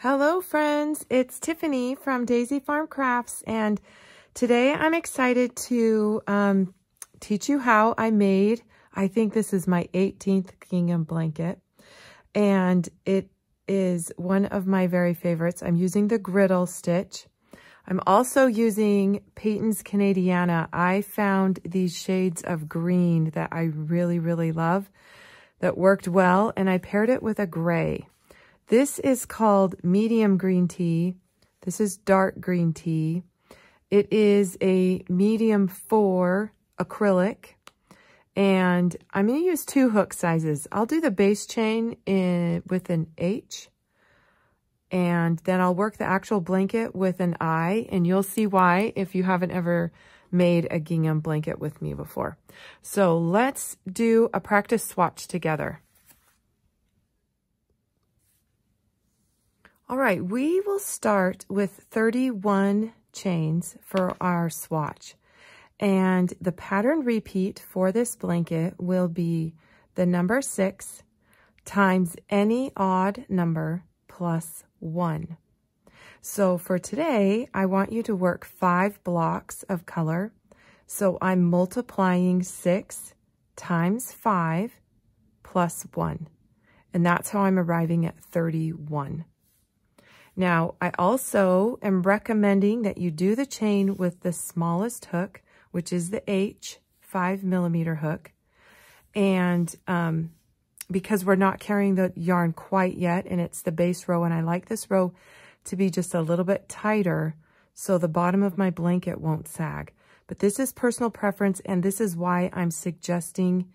Hello friends, it's Tiffany from Daisy Farm Crafts, and today I'm excited to teach you how I made, I think this is my 18th gingham blanket, and it is one of my very favorites. I'm using the griddle stitch. I'm also using Peyton's Canadiana. I found these shades of green that I really love that worked well, and I paired it with a gray. This is called medium green tea. This is dark green tea. It is a medium 4 acrylic, and I'm going to use 2 hook sizes. I'll do the base chain with an H, and then I'll work the actual blanket with an I, and you'll see why if you haven't ever made a gingham blanket with me before. So let's do a practice swatch together. All right, we will start with 31 chains for our swatch. And the pattern repeat for this blanket will be the number 6 times any odd number plus 1. So for today, I want you to work 5 blocks of color. So I'm multiplying 6 times 5 plus 1. And that's how I'm arriving at 31. Now, I also am recommending that you do the chain with the smallest hook, which is the H 5mm hook. And because we're not carrying the yarn quite yet, and it's the base row, and I like this row to be just a little bit tighter so the bottom of my blanket won't sag. But this is personal preference, and this is why I'm suggesting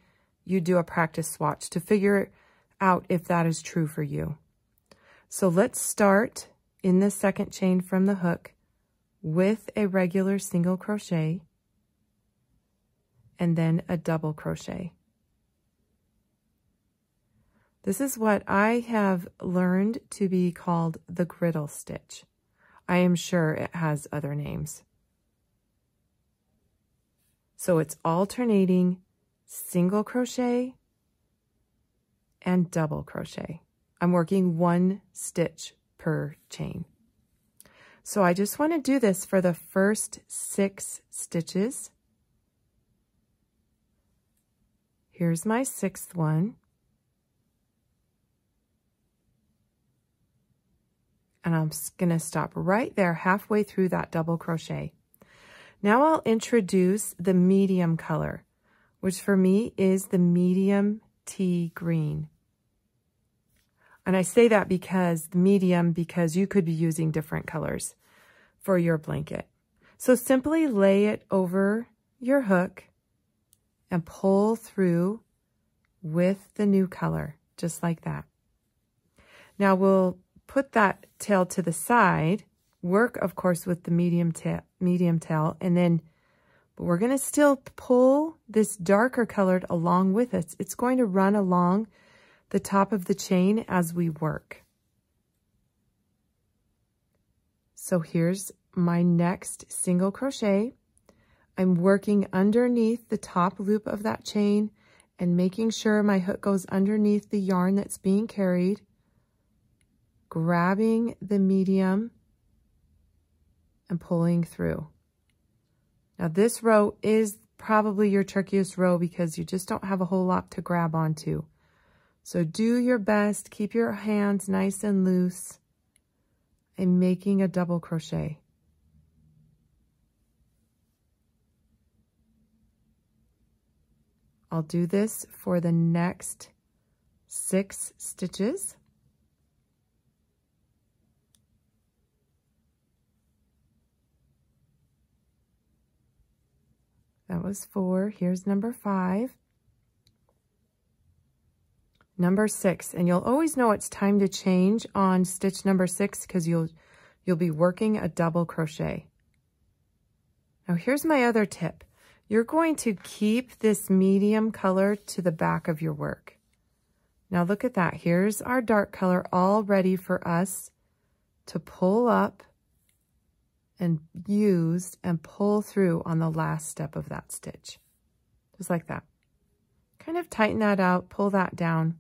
you do a practice swatch to figure out if that is true for you. So let's start in the second chain from the hook with a regular single crochet and then a double crochet. This is what I have learned to be called the griddle stitch. I am sure it has other names. So it's alternating single crochet and double crochet. I'm working 1 stitch per chain. So I just want to do this for the first 6 stitches. Here's my 6th one. And I'm going to stop right there halfway through that double crochet. Now I'll introduce the medium color, which for me is the medium tea green. And I say that because medium, because you could be using different colors for your blanket. So simply lay it over your hook and pull through with the new color, just like that. Now we'll put that tail to the side, work of course with the medium tail, and then but we're going to still pull this darker colored along with us. It's going to run along the top of the chain as we work. So here's my next single crochet. I'm working underneath the top loop of that chain and making sure my hook goes underneath the yarn that's being carried, grabbing the medium and pulling through. Now this row is probably your trickiest row because you just don't have a whole lot to grab onto. So do your best, keep your hands nice and loose, and making a double crochet. I'll do this for the next 6 stitches. That was 4. Here's number 5. Number 6, and you'll always know it's time to change on stitch number 6 because you'll be working a double crochet. Now here's my other tip. You're going to keep this medium color to the back of your work. Now look at that. Here's our dark color all ready for us to pull up and use and pull through on the last step of that stitch. Just like that. Kind of tighten that out, pull that down.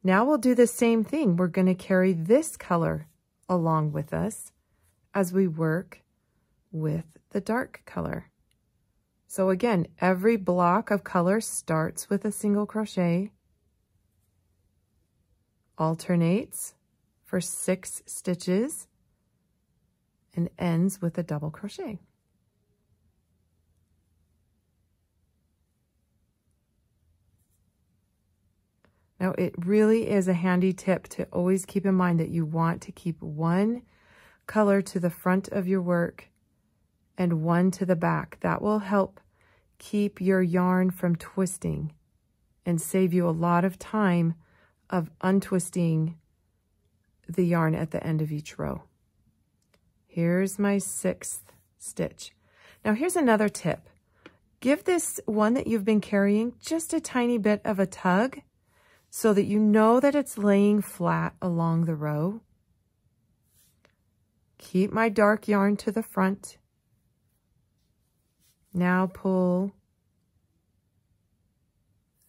Now we'll do the same thing. We're going to carry this color along with us as we work with the dark color. So again, every block of color starts with a single crochet, alternates for 6 stitches, and ends with a double crochet. Now, it really is a handy tip to always keep in mind that you want to keep one color to the front of your work and one to the back. That will help keep your yarn from twisting and save you a lot of time of untwisting the yarn at the end of each row. Here's my 6th stitch. Now, here's another tip. Give this one that you've been carrying just a tiny bit of a tug, so that you know that it's laying flat along the row. Keep my dark yarn to the front. Now pull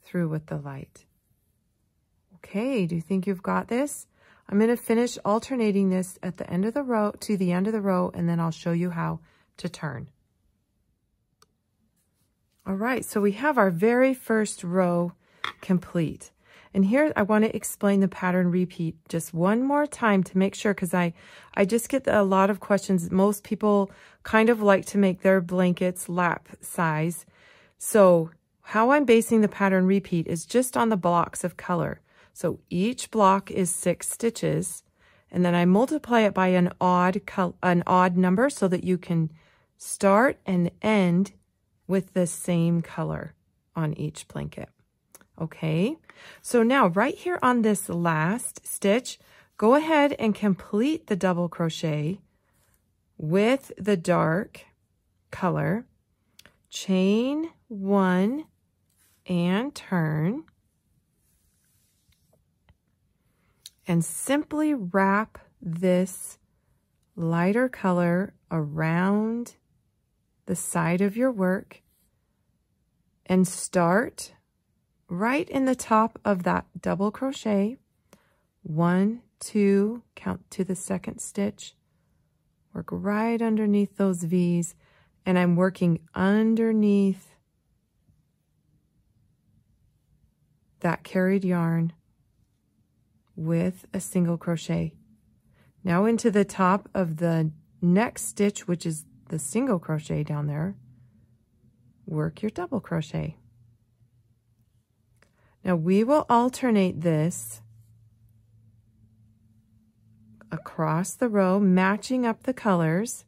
through with the light. Okay, do you think you've got this? I'm going to finish alternating this at the end of the row to the end of the row, and then I'll show you how to turn. All right, so we have our very first row complete. And here I want to explain the pattern repeat just one more time to make sure, because I just get a lot of questions. Most people kind of like to make their blankets lap size. So how I'm basing the pattern repeat is just on the blocks of color. So each block is 6 stitches, and then I multiply it by an odd number so that you can start and end with the same color on each blanket. Okay, so now right here on this last stitch, go ahead and complete the double crochet with the dark color, chain 1 and turn, and simply wrap this lighter color around the side of your work and start right in the top of that double crochet. 1, 2, count to the 2nd stitch, work right underneath those V's, and I'm working underneath that carried yarn with a single crochet. Now into the top of the next stitch, which is the single crochet down there, work your double crochet. Now we will alternate this across the row, matching up the colors,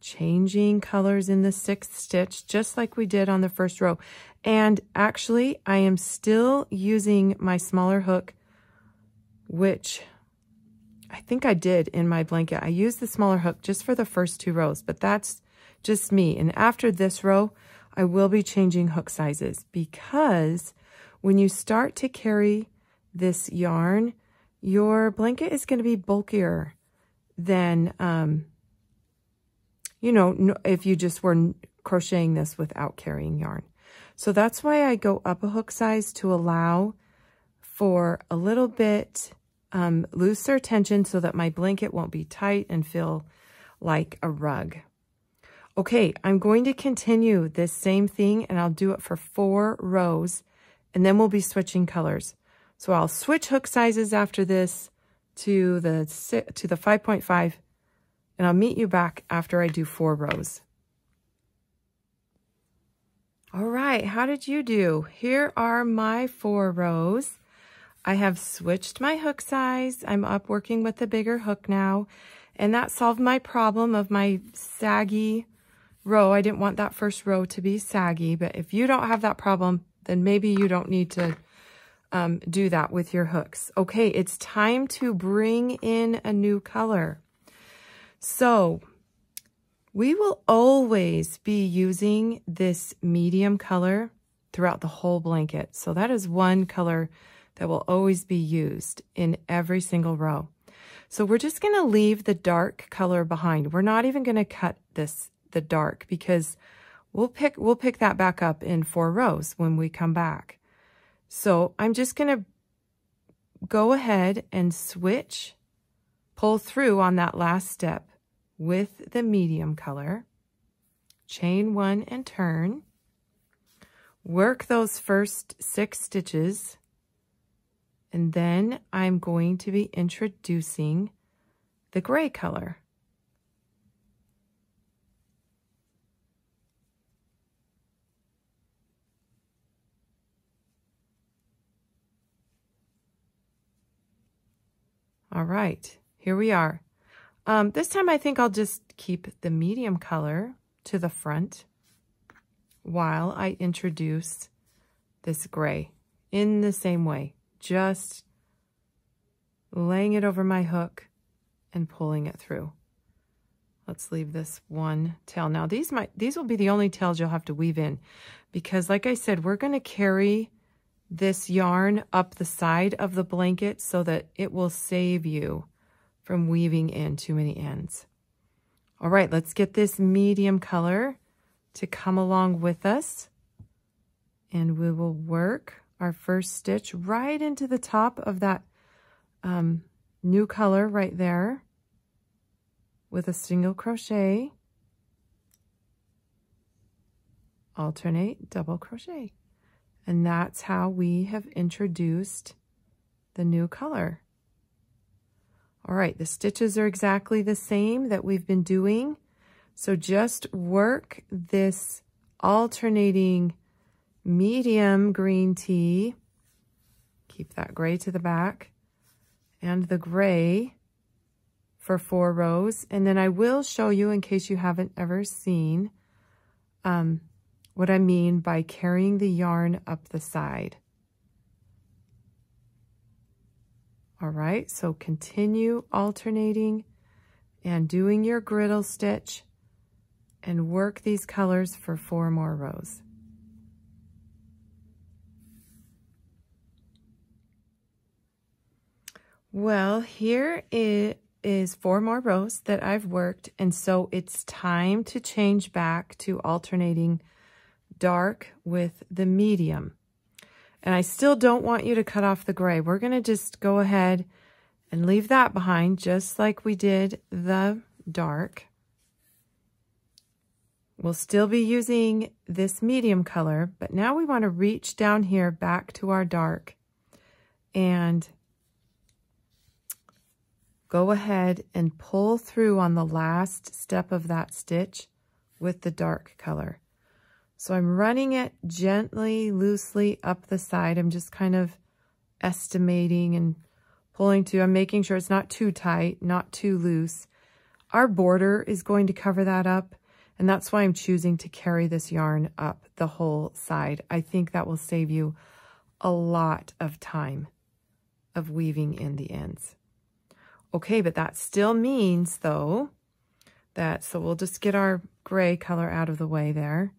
changing colors in the 6th stitch, just like we did on the first row. And actually, I am still using my smaller hook, which I think I did in my blanket. I used the smaller hook just for the first 2 rows, but that's just me. And after this row, I will be changing hook sizes, because when you start to carry this yarn, your blanket is going to be bulkier than, you know, if you just were crocheting this without carrying yarn. So that's why I go up a hook size, to allow for a little bit looser tension so that my blanket won't be tight and feel like a rug. Okay, I'm going to continue this same thing, and I'll do it for 4 rows, and then we'll be switching colors. So I'll switch hook sizes after this to the 5.5, and I'll meet you back after I do 4 rows. All right, how did you do? Here are my 4 rows. I have switched my hook size. I'm up working with the bigger hook now, and that solved my problem of my saggy row. I didn't want that first row to be saggy, but if you don't have that problem, then maybe you don't need to do that with your hooks. Okay, it's time to bring in a new color. So we will always be using this medium color throughout the whole blanket. So that is one color that will always be used in every single row. So we're just going to leave the dark color behind. We're not even going to cut the dark, because we'll pick that back up in 4 rows when we come back. So I'm just going to go ahead and switch, pull through on that last step with the medium color, chain 1 and turn, work those first 6 stitches, and then I'm going to be introducing the gray color. All right, here we are. This time I think I'll just keep the medium color to the front while I introduce this gray in the same way, just laying it over my hook and pulling it through. Let's leave this one tail. Now these will be the only tails you'll have to weave in, because like I said, we're going to carry this yarn up the side of the blanket so that it will save you from weaving in too many ends. All right, let's get this medium color to come along with us, and we will work our first stitch right into the top of that new color right there with a single crochet, alternate double crochet. And that's how we have introduced the new color. All right, the stitches are exactly the same that we've been doing. So just work this alternating medium green tea. Keep that gray to the back and the gray for 4 rows. And then I will show you, in case you haven't ever seen, what I mean by carrying the yarn up the side. All right, so continue alternating and doing your griddle stitch and work these colors for 4 more rows. Well, here it is 4 more rows that I've worked, and so it's time to change back to alternating dark with the medium. And I still don't want you to cut off the gray. We're going to just go ahead and leave that behind, just like we did the dark. We'll still be using this medium color, but now we want to reach down here back to our dark and go ahead and pull through on the last step of that stitch with the dark color. So I'm running it gently, loosely up the side. I'm just kind of estimating and pulling to. I'm making sure it's not too tight, not too loose. Our border is going to cover that up, and that's why I'm choosing to carry this yarn up the whole side. I think that will save you a lot of time of weaving in the ends. Okay, but that still means, though, that, so we'll just get our gray color out of the way there.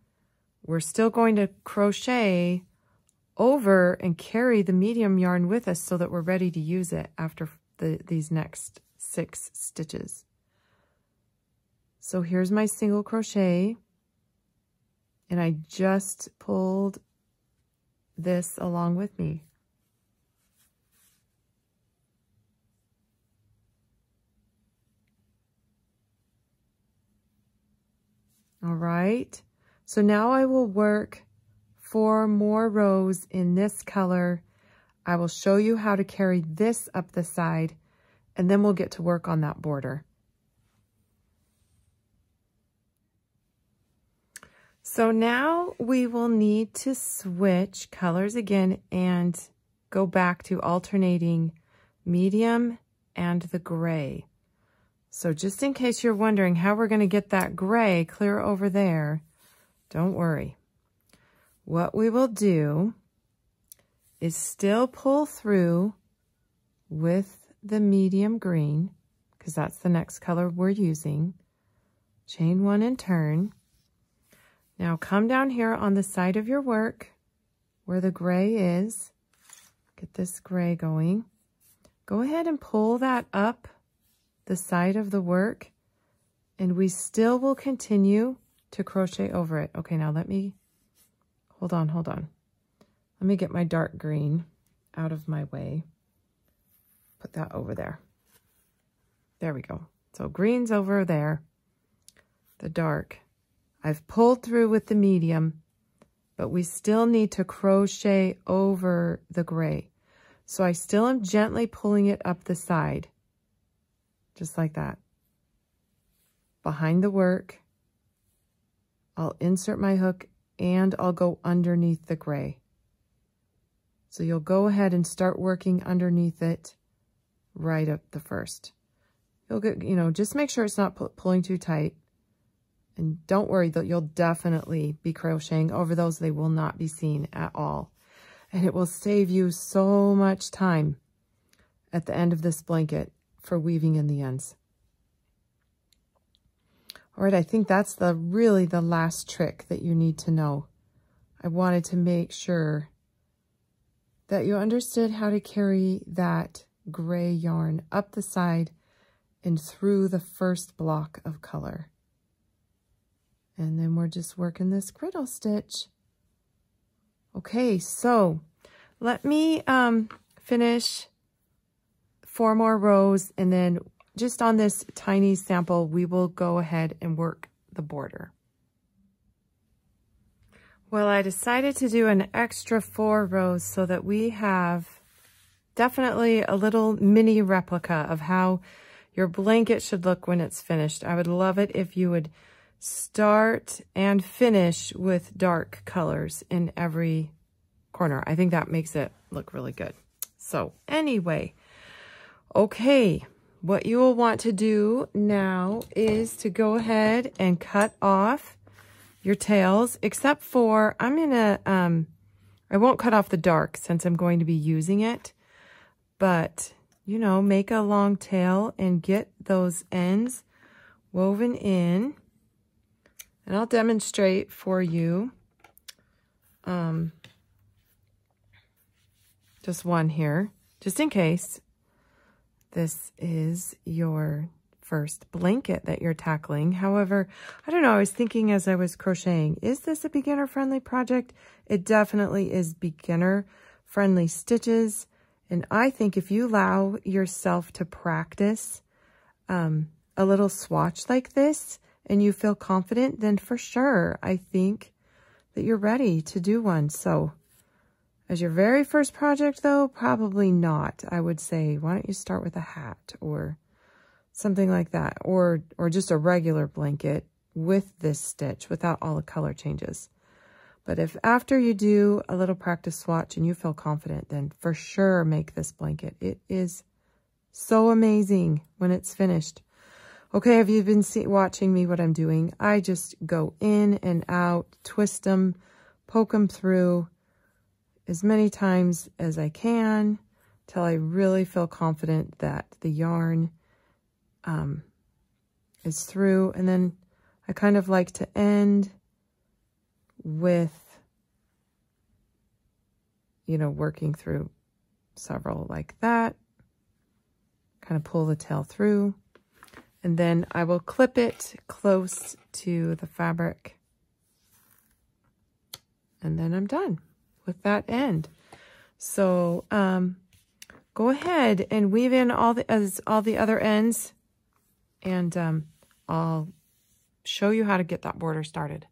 We're still going to crochet over and carry the medium yarn with us so that we're ready to use it after these next 6 stitches. So here's my single crochet, and I just pulled this along with me. All right. So now I will work 4 more rows in this color. I will show you how to carry this up the side, and then we'll get to work on that border. So now we will need to switch colors again and go back to alternating medium and the gray. So just in case you're wondering how we're going to get that gray clear over there, don't worry. What we will do is still pull through with the medium green, because that's the next color we're using. Chain 1 and turn. Now come down here on the side of your work where the gray is. Get this gray going. Go ahead and pull that up the side of the work, and we still will continue to crochet over it. Okay, now let me, hold on. Let me get my dark green out of my way. put that over there. There we go. So green's over there, the dark. I've pulled through with the medium, but we still need to crochet over the gray. So I still am gently pulling it up the side, just like that. Behind the work, I'll insert my hook and I'll go underneath the gray. So you'll go ahead and start working underneath it right up the first. You'll get, you know, just make sure it's not pulling too tight. And don't worry, that you'll definitely be crocheting over those. They will not be seen at all. And it will save you so much time at the end of this blanket for weaving in the ends. All right, I think that's really the last trick that you need to know. I wanted to make sure that you understood how to carry that gray yarn up the side and through the first block of color. And then we're just working this griddle stitch. Okay, so let me finish 4 more rows, and then just on this tiny sample, we will go ahead and work the border. Well, I decided to do an extra 4 rows so that we have definitely a little mini replica of how your blanket should look when it's finished. I would love it if you would start and finish with dark colors in every corner. I think that makes it look really good. So anyway, okay, what you will want to do now is to go ahead and cut off your tails, except for I'm gonna, I won't cut off the dark since I'm going to be using it, but you know, make a long tail and get those ends woven in. And I'll demonstrate for you just one here, just in case this is your first blanket that you're tackling. However, I don't know, I was thinking as I was crocheting, is this a beginner-friendly project? It definitely is beginner-friendly stitches. And I think if you allow yourself to practice a little swatch like this, and you feel confident, then for sure, I think that you're ready to do one. So as your very first project though, probably not. I would say, why don't you start with a hat or something like that, or just a regular blanket with this stitch without all the color changes. But if after you do a little practice swatch and you feel confident, then for sure make this blanket. It is so amazing when it's finished. Okay, have you been watching me what I'm doing? I just go in and out, twist them, poke them through as many times as I can till I really feel confident that the yarn is through. And then I kind of like to end with, you know, working through several like that. Kind of pull the tail through. And then I will clip it close to the fabric. And then I'm done with that end. So go ahead and weave in all the other ends. And I'll show you how to get that border started.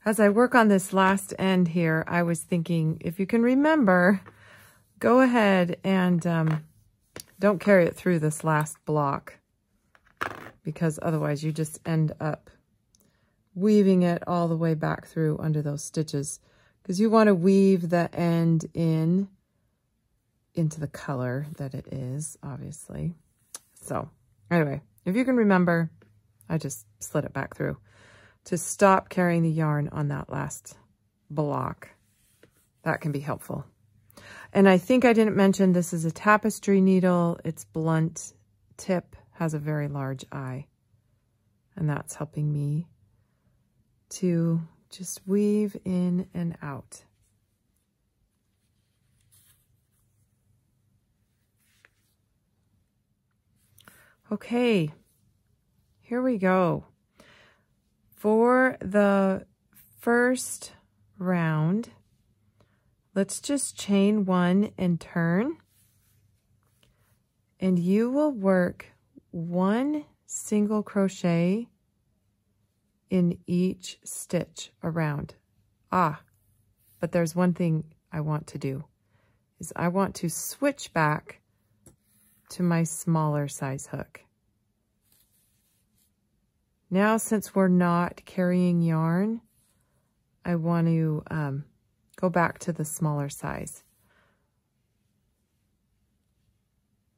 As I work on this last end here, I was thinking, if you can remember, go ahead and don't carry it through this last block, because otherwise you just end up weaving it all the way back through under those stitches, because you want to weave the end into the color that it is, obviously. So anyway, if you can remember, I just slid it back through to stop carrying the yarn on that last block. That can be helpful. And I think I didn't mention this is a tapestry needle. It's blunt tip, has a very large eye. And that's helping me to just weave in and out. Okay, here we go. For the first round, let's just chain 1 and turn. and you will work 1 single crochet in each stitch around. But there's one thing I want to do, is I want to switch back to my smaller size hook. Now, since we're not carrying yarn, I want to go back to the smaller size.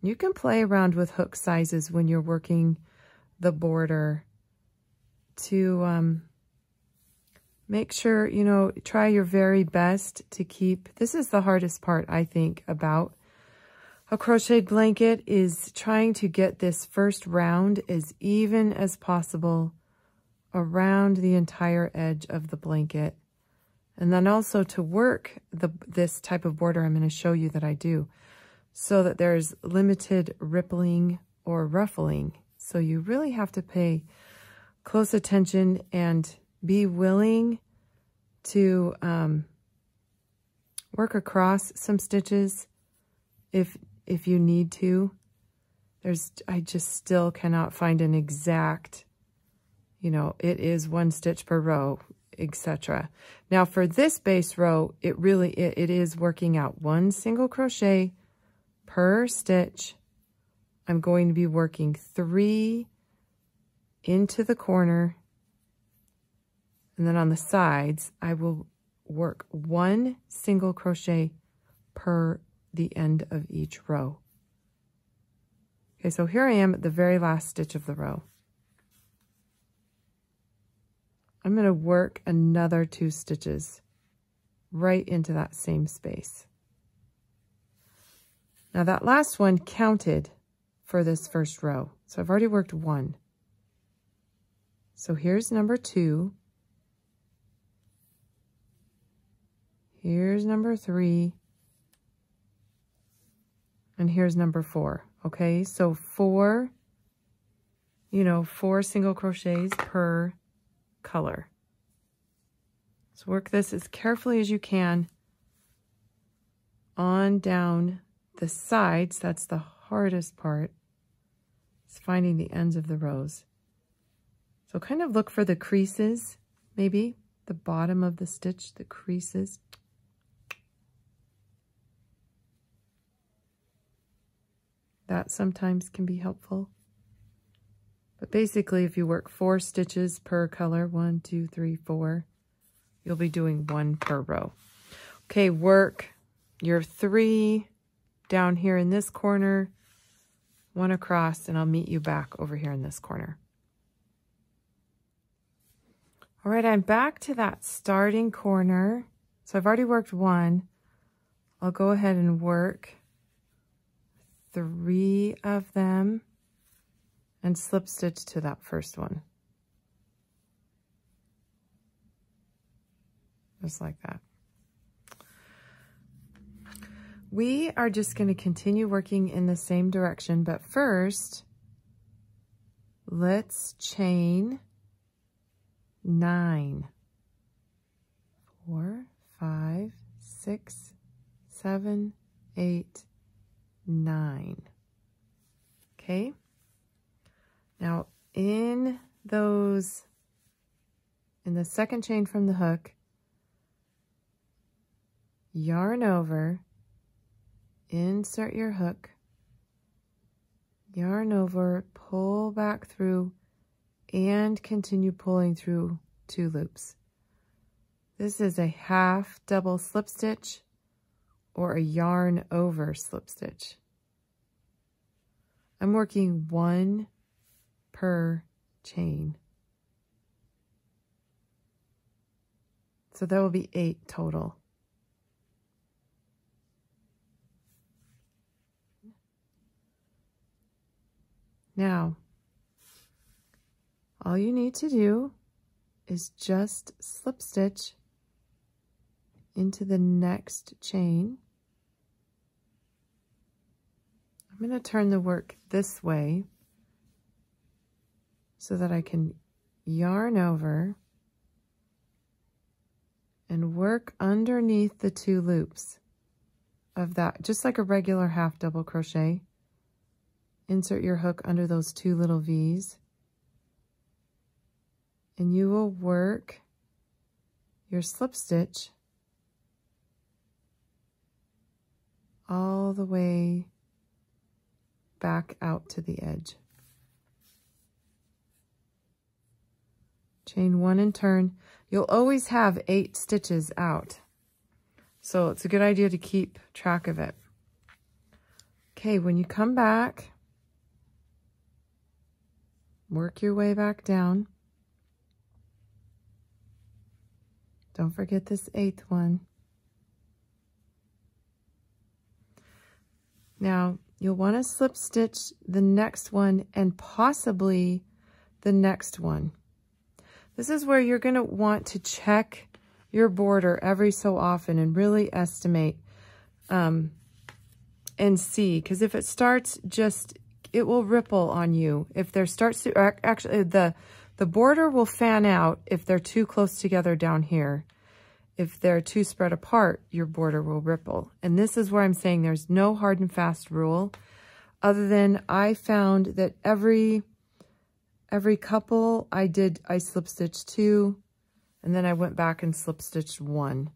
You can play around with hook sizes when you're working the border to make sure, you know, try your very best to keep, this is the hardest part, I think, about a crocheted blanket, is trying to get this first round as even as possible around the entire edge of the blanket. And then also to work this type of border I'm going to show you that I do, so that there's limited rippling or ruffling. So you really have to pay close attention and be willing to work across some stitches if you need to. I just still cannot find an exact, you know, it is 1 stitch per row, etc. Now for this base row, it is working out 1 single crochet per stitch. I'm going to be working 3 into the corner, and then on the sides I will work 1 single crochet per the end of each row. Okay, so here I am at the very last stitch of the row. I'm going to work another 2 stitches right into that same space. Now that last one counted for this first row, so I've already worked 1. So here's number 2. Here's number 3. And here's number 4. Okay, so 4 single crochets per color. So work this as carefully as you can on down the sides. That's the hardest part, is finding the ends of the rows. So kind of look for the creases, maybe the bottom of the stitch, the creases. That sometimes can be helpful. But basically, if you work 4 stitches per color, 1, 2, 3, 4, you'll be doing 1 per row. Okay, work your 3 down here in this corner, 1 across, and I'll meet you back over here in this corner. All right, I'm back to that starting corner. So I've already worked 1. I'll go ahead and work 3 of them and slip stitch to that first one. Just like that. We are just going to continue working in the same direction, but first, let's chain 9. 4, 5, 6, 7, 8, 9. Okay. Now in the second chain from the hook, yarn over, insert your hook, yarn over, pull back through, and continue pulling through 2 loops. This is a half double slip stitch or a yarn over slip stitch. I'm working 1 per chain. So that will be 8 total. Now, all you need to do is just slip stitch into the next chain. I'm going to turn the work this way so that I can yarn over and work underneath the 2 loops of that, just like a regular half double crochet. insert your hook under those 2 little V's, and you will work your slip stitch all the way back out to the edge. Chain 1 and turn. You'll always have 8 stitches out, so it's a good idea to keep track of it. Okay, when you come back, work your way back down. Don't forget this 8th one. Now, you'll want to slip stitch the next one and possibly the next one. This is where you're going to want to check your border every so often and really estimate and see, because if it starts it will ripple on you. If there starts to, actually the border will fan out if they're too close together down here. If they're too spread apart, your border will ripple. And this is where I'm saying there's no hard and fast rule, other than I found that every couple I slip stitched 2, and then I went back and slip stitched 1.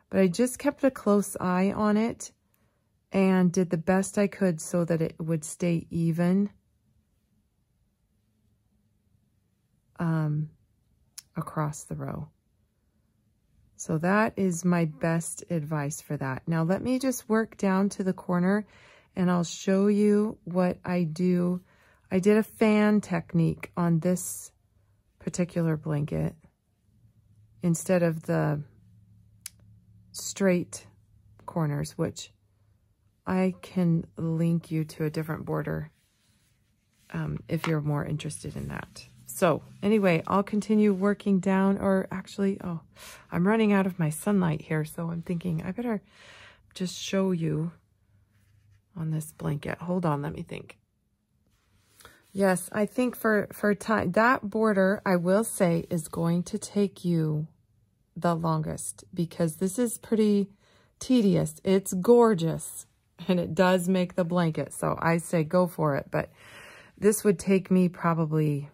But I just kept a close eye on it and did the best I could so that it would stay even across the row. So that is my best advice for that. Now let me just work down to the corner and I'll show you what I do. I did a fan technique on this particular blanket instead of the straight corners, which I can link you to a different border if you're more interested in that. So anyway, I'll continue working down, or actually, oh, I'm running out of my sunlight here, so I'm thinking I better just show you on this blanket. Hold on, let me think. Yes, I think for time, that border, I will say, is going to take you the longest because this is pretty tedious. It's gorgeous and it does make the blanket, so I say go for it, but this would take me probably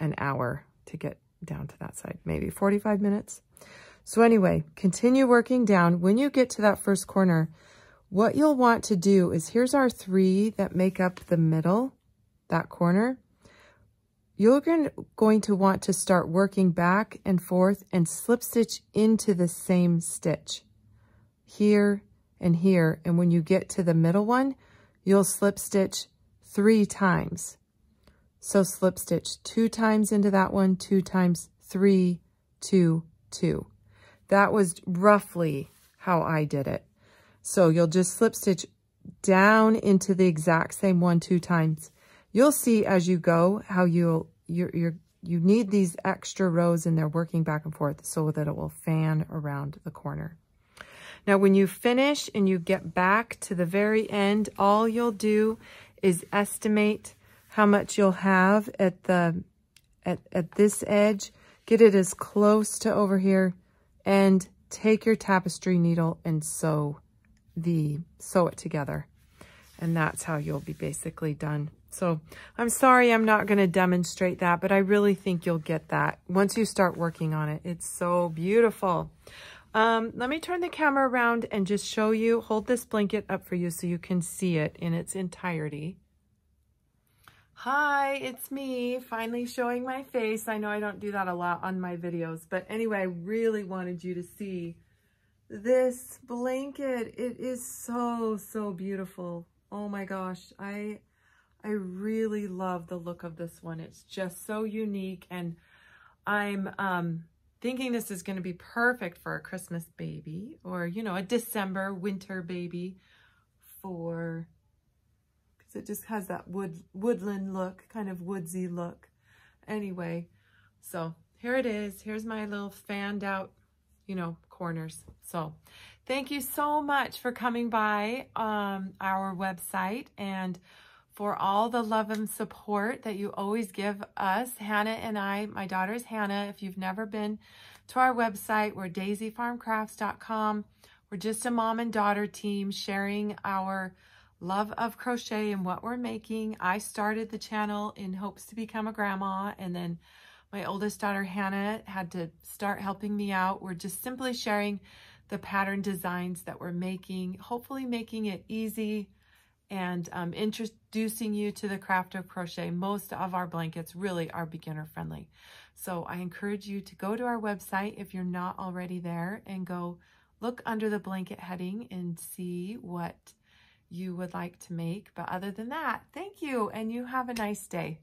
an hour to get down to that side, maybe 45 minutes. So anyway, continue working down. When you get to that first corner, what you'll want to do is, here's our 3 that make up the middle, that corner. You're going to want to start working back and forth and slip stitch into the same stitch here and here. And when you get to the middle one, you'll slip stitch 3 times. So slip stitch 2 times into that one, 2 times, 3, 2, 2. That was roughly how I did it. So you'll just slip stitch down into the exact same one 2 times. You'll see as you go how you need these extra rows and they're working back and forth so that it will fan around the corner. Now when you finish and you get back to the very end, all you'll do is estimate how much you'll have at this edge, get it as close to over here, and take your tapestry needle and sew it together. And that's how you'll be basically done. So I'm sorry I'm not going to demonstrate that, but I really think you'll get that once you start working on it. It's so beautiful. Let me turn the camera around and just show you, hold this blanket up for you so you can see it in its entirety. Hi, it's me, finally showing my face. I know I don't do that a lot on my videos, but anyway, I really wanted you to see this blanket. It is so, so beautiful. Oh my gosh, I really love the look of this one. It's just so unique, and I'm thinking this is going to be perfect for a Christmas baby, or, you know, a December winter baby, because it just has that woodland look, kind of woodsy look. Anyway, so here it is. Here's my little fanned out, you know, corners. So thank you so much for coming by our website and for all the love and support that you always give us. Hannah and I, my daughter's Hannah. If you've never been to our website, we're daisyfarmcrafts.com. We're just a mom and daughter team sharing our love of crochet and what we're making. I started the channel in hopes to become a grandma, and then my oldest daughter, Hannah, had to start helping me out. We're just simply sharing the pattern designs that we're making, hopefully making it easy and introducing you to the craft of crochet. Most of our blankets really are beginner friendly. So I encourage you to go to our website if you're not already there and go look under the blanket heading and see what you would like to make. But other than that, thank you, and you have a nice day.